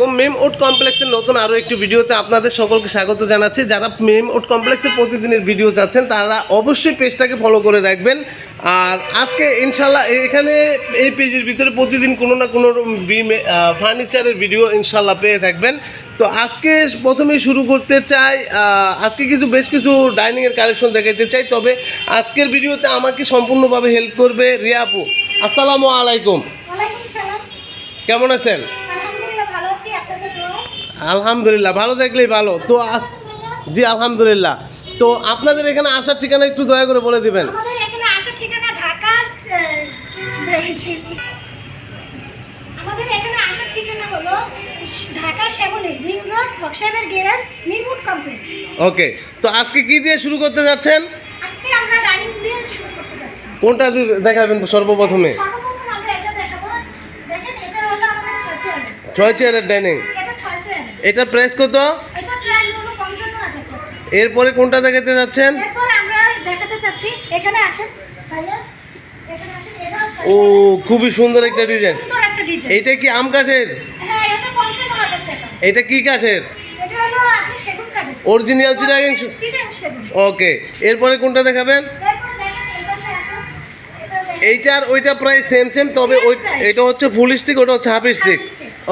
আলাইকুম। মিম উড কমপ্লেক্সের নতুন আরও একটি ভিডিওতে আপনাদের সকলকে স্বাগত জানাচ্ছি। যারা মিম উড কমপ্লেক্সের প্রতিদিনের ভিডিও চাচ্ছেন তারা অবশ্যই পেজটাকে ফলো করে রাখবেন। আর আজকে ইনশাল্লাহ এখানে এই পেজের ভিতরে প্রতিদিন কোনো না কোনো ফার্নিচারের ভিডিও ইনশাল্লাহ পেয়ে থাকবেন। তো আজকে প্রথমেই শুরু করতে চাই, আজকে বেশ কিছু ডাইনিংয়ের কালেকশন দেখাতে চাই। তবে আজকের ভিডিওতে আমাকে সম্পূর্ণভাবে হেল্প করবে রিয়া আপু। আসসালামু আলাইকুম। কেমন আছেন? আলহামদুলিল্লাহ, ভালো থাকলেই ভালো। তো জি আলহামদুলিল্লাহ। তো আপনাদের এখানে আসার ঠিকানা একটু দয়া করে বলে দিবেন। আমাদের এখানে আসার ঠিকানা হলো ঢাকা শ্যামলী রিং রোড হকসাইবের garage Mim wood complex. Okay, তো আজকে কি দিয়ে শুরু করতে যাচ্ছেন? আজকে আমরা ডাইনিং দিয়ে শুরু করতে যাচ্ছি। কোনটা দেখাবেন সর্বপ্রথমে? সর্বপ্রথম আমরা এটা দেখাবো। দেখেন, এটা হলো আমাদের 6 চেয়ার। 6 চেয়ারের ডাইনিং। এটা 6 চেয়ার। এটা প্রাইস কত? এটা প্রাইস হলো 55,000 টাকা। এরপরে কোনটা দেখাতে যাচ্ছেন? এরপর আমরা দেখাতে চাচ্ছি, এখানে আসেন ভাইয়া, এখানে আসেন। এটা ও খুবই সুন্দর একটা ডিজাইন। সুন্দর একটা ডিজাইন। এইটা কি আম কাঠের? হ্যাঁ, এটা 55,000 টাকা। এটা কি কাঠের? এটা হলো আপনি সেগুন কাঠের। অরিজিনাল চিটাগাং। চিটাগাং সেগুন। ওকে, এরপরে কোনটা দেখাবেন? এরপর দেখেন এই পাশে আসেন। এটা দেখেন। এইটার ওইটা প্রাইস সেম, তবে ওই এটা হচ্ছে ফুল স্টিক, ওটা হচ্ছে হাফ স্টিক।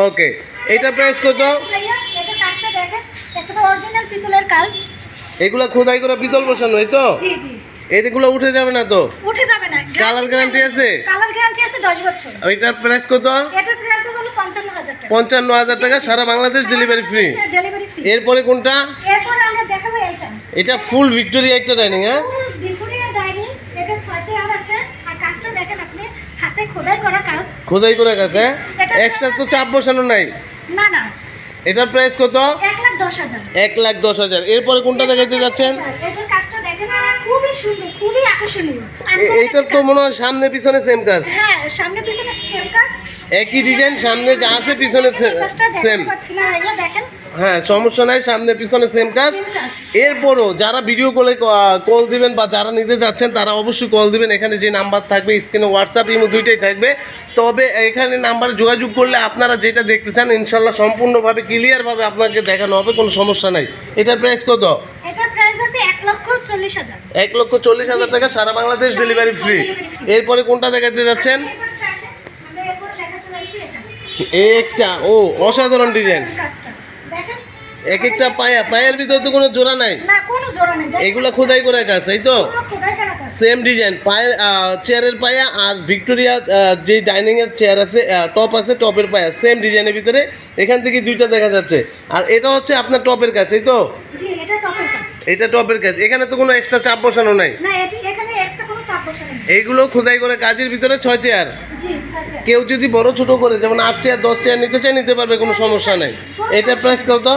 ওকে, এইটা প্রাইস কত? ভাইয়া, এটা কাজটা দেখেন, এটা অরিজিনাল পিতলের কাজ। এগুলা খোদাই করা পিতল বসানো, এই তো? জি জি। এইগুলো উঠে যাবে না তো? উঠে যাবে না। কালার গ্যারান্টি আছে? কালার গ্যারান্টি আছে 10 বছর। ওইটার প্রাইস কত? এটার প্রাইস হলো 55,000 টাকা। 55,000 টাকা, সারা Bangladesh delivery free. Delivery free. এরপরে কোনটা? এরপরে আমরা দেখাবো এটা। এটা ফুল ভিক্টোরিয়া একটা ডাইনিং। হ্যাঁ, ভিক্টোরিয়া ডাইনিং। এটা 6 চেয়ার আছে। আর কাজটা দেখেন আপনি, হাতে খোদাই করা কাজ। খোদাই করে গেছে। এক্সট্রা তো চাপ বসানো নাই? না না। এটার প্রাইস কত? 1,10,000। 1,10,000। এরপরে কোনটা দেখাতে যাচ্ছেন? এটার কাজটা দেখেন, খুবই সুন্দর, খুবই আকর্ষণীয়। এইটার তো মনে হয় সামনে পিছনে সেম কাজ। হ্যাঁ, সামনে পিছনে সেম কাজ। একই ডিজাইন, সামনে যা আছে পিছনে সেম। দেখেন। হ্যাঁ, সমস্যা নাই, সামনে পিছনে সেম কাজ। এরপরও যারা ভিডিও কলে কল দিবেন বা যারা নিতে যাচ্ছেন তারা অবশ্যই কল দিবেন। এখানে যে নাম্বার থাকবে স্ক্রিনে, হোয়াটসঅ্যাপ ইমো দুইটাই থাকবে। তবে এখানে নাম্বারে যোগাযোগ করলে আপনারা যেটা দেখতে চান ইনশাল্লাহ সম্পূর্ণভাবে ক্লিয়ারভাবে আপনাকে দেখানো হবে, কোনো সমস্যা নাই। এটার প্রাইস কত? এটার প্রাইস আছে 1,40,000। 1,40,000 টাকা, সারা বাংলাদেশ ডেলিভারি ফ্রি। এরপরে কোনটা দেখাতে যাচ্ছেন? একটা ও অসাধারণ ডিজাইন। এক একটা পায়ের ভিতরে তো কোনো জোড়া নাই। এগুলো খোদাই করে কাজ, এই তো? সেম ডিজাইন, পায়ের চেয়ারের পায়া আর ভিক্টোরিয়া যে ডাইনিংয়ের চেয়ার আছে, টপ আছে, টপের পায়া সেম ডিজাইনের ভিতরে। এখান থেকে দুইটা দেখা যাচ্ছে। আর এটা হচ্ছে আপনার টপের কাজ, এই তো? এটা টপের কাজ। এখানে তো কোনো এক্সট্রা চাপ বসানো নাই। এইগুলো খোদাই করে কাজের ভিতরে 6 চেয়ার। কেউ যদি বড় ছোট করে, যেমন 8 চেয়ার 10 চেয়ার নিতে চায় নিতে পারবে, কোনো সমস্যা নাই। এটার প্রাইস কত?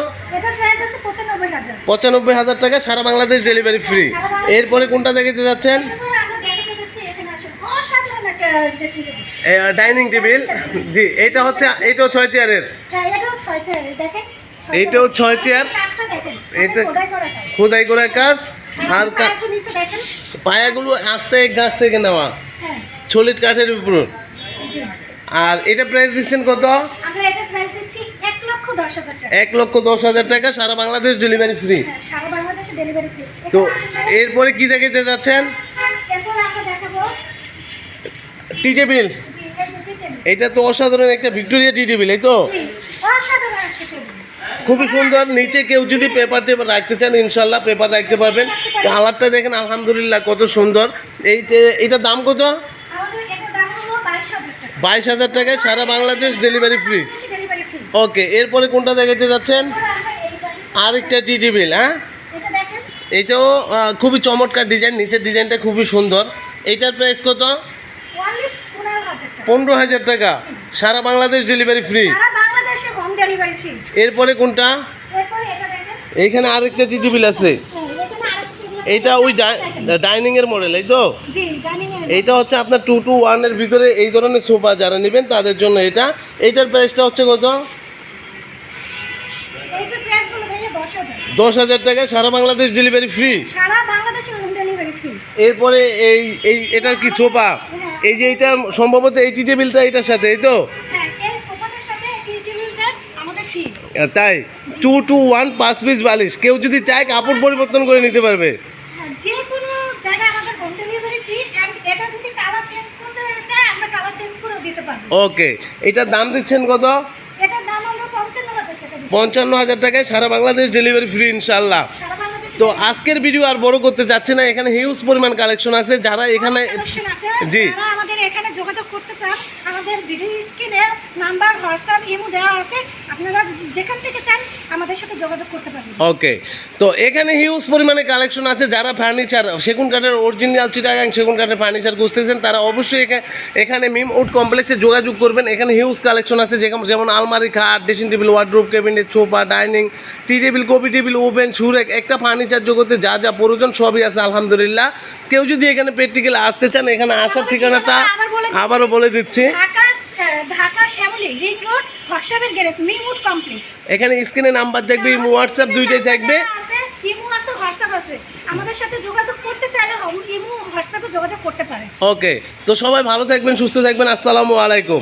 95,000 টাকা, সারা বাংলাদেশ ডেলিভারি ফ্রি। এরপরে কোনটা দেখাতে যাচ্ছেন? Dining table. জি, এটা হচ্ছে, এটাও 6 চেয়ারের। এইটাও 6 চেয়ার। এটা খোদাই করা কাজ। আর পায়াগুলো আস্তে এক গাছ থেকে নেওয়া, সলিড কাঠের উপর। আর এটা প্রাইস দিচ্ছেন কত? 1,10,000 টাকা, সারা বাংলাদেশ ডেলিভারি ফ্রি। তো এরপরে কি দেখাতে যাচ্ছেন? টি টেবিল। এটা তো অসাধারণ একটা ভিক্টোরিয়া টি টেবিল, এই তো? খুবই সুন্দর। নিচে কেউ যদি পেপার রাখতে চান ইনশাল্লাহ পেপার রাখতে পারবেন। কালারটা দেখেন আলহামদুলিল্লাহ কত সুন্দর। এইটার দাম কত? 22,000 টাকায়, সারা বাংলাদেশ ডেলিভারি ফ্রি। ওকে, এরপরে কোনটা দেখাতে যাচ্ছেন? আরেকটা টি টেবিল। হ্যাঁ, এইটাও খুবই চমৎকার ডিজাইন, নিচের ডিজাইনটা খুবই সুন্দর। এইটার প্রাইস কত? 15,000 টাকা, সারা বাংলাদেশ ডেলিভারি ফ্রি। এরপরে কোনটা? এইখানে আরেকটা টি টেবিল আছে। এইটা ওই ডাইনিংয়ের মডেল, এই তো? এইটা হচ্ছে আপনার 2 to 1 এর ভিতরে এই ধরনের সোফা যারা নেবেন তাদের জন্য এটা। এইটার প্রাইসটা হচ্ছে কত? 10,000 টাকা, সারা বাংলাদেশ ডেলিভারি ফ্রি। এরপরে এটা কি সোফা? এই যে এটা সম্ভবত এই টি টেবিলটা এটার সাথে, এই তো? ফ্রি। তাই 2 to 1 5 পিস বালিশ কেউ যদি চায় কাপড় পরিবর্তন করে নিতে পারবে। যে কোনো জায়গায় আমাদের হোম ডেলিভারি ফ্রি। এটা যদি কালার চেঞ্জ করতে চায় আমরা কালার চেঞ্জ করেও দিতে পারবো। ওকে, এটার দাম দিচ্ছেন কত? এটার দাম আমরা 55,000 টাকা দিচ্ছি। 55,000 টাকায় সারা বাংলাদেশ ডেলিভারি ফ্রি ইনশাল্লাহ। সারা বাংলাদেশে তো আজকের ভিডিও আর বড় করতে যাচ্ছি না, এখানে হিউজ পরিমাণ কালেকশন আছে। যারা এখানে কালেকশন আছে। জি। যারা আমাদের এখানে যোগাযোগ করতে চান আমাদের ভিডিও স্ক্রিনে নাম্বার, হোয়াটসঅ্যাপ, ইমো দেওয়া আছে। আপনারা যেখান থেকে চান আমাদের সাথে যোগাযোগ করতে পারবেন। ওকে, তো এখানে হিউজ পরিমাণে কালেকশন আছে। যারা ফার্নিচার সেগুন কাঠের অরিজিনাল চিটাগাং সেগুন কাঠের ফার্নিচার খুঁজতেছেন তারা অবশ্যই এখানে মিম উড কমপ্লেক্সে যোগাযোগ করবেন। এখানে হিউজ কালেকশন আছে যেমন আলমারি, খাট, dressing table, wardrobe, cabinet, sofa, dining, tea table, coffee table, oven, সুরেক, একটা ফার্নিচার জগতে যা যা প্রয়োজন সবই আছে আলহামদুলিল্লাহ। কেউ যদি এখানে প্র্যাকটিক্যালি আসতে চান এখানে আসার ঠিকানাটা আবারও বলে দিচ্ছি। ঢাকা শ্যামলী রিং রোড, হোয়াটসঅ্যাপের গ্যারেজ, মিম উড কমপ্লেক্স। এখানে স্ক্রিনে নাম্বার থাকবে, ইমো, হোয়াটসঅ্যাপ দুইটাই থাকবে। ইমো আছে, হোয়াটসঅ্যাপ আছে। আমাদের সাথে যোগাযোগ করতে চাইলে ইমো, হোয়াটসঅ্যাপে যোগাযোগ করতে পারেন। ওকে, তো সবাই ভালো থাকবেন, সুস্থ থাকবেন। আসসালামু আলাইকুম।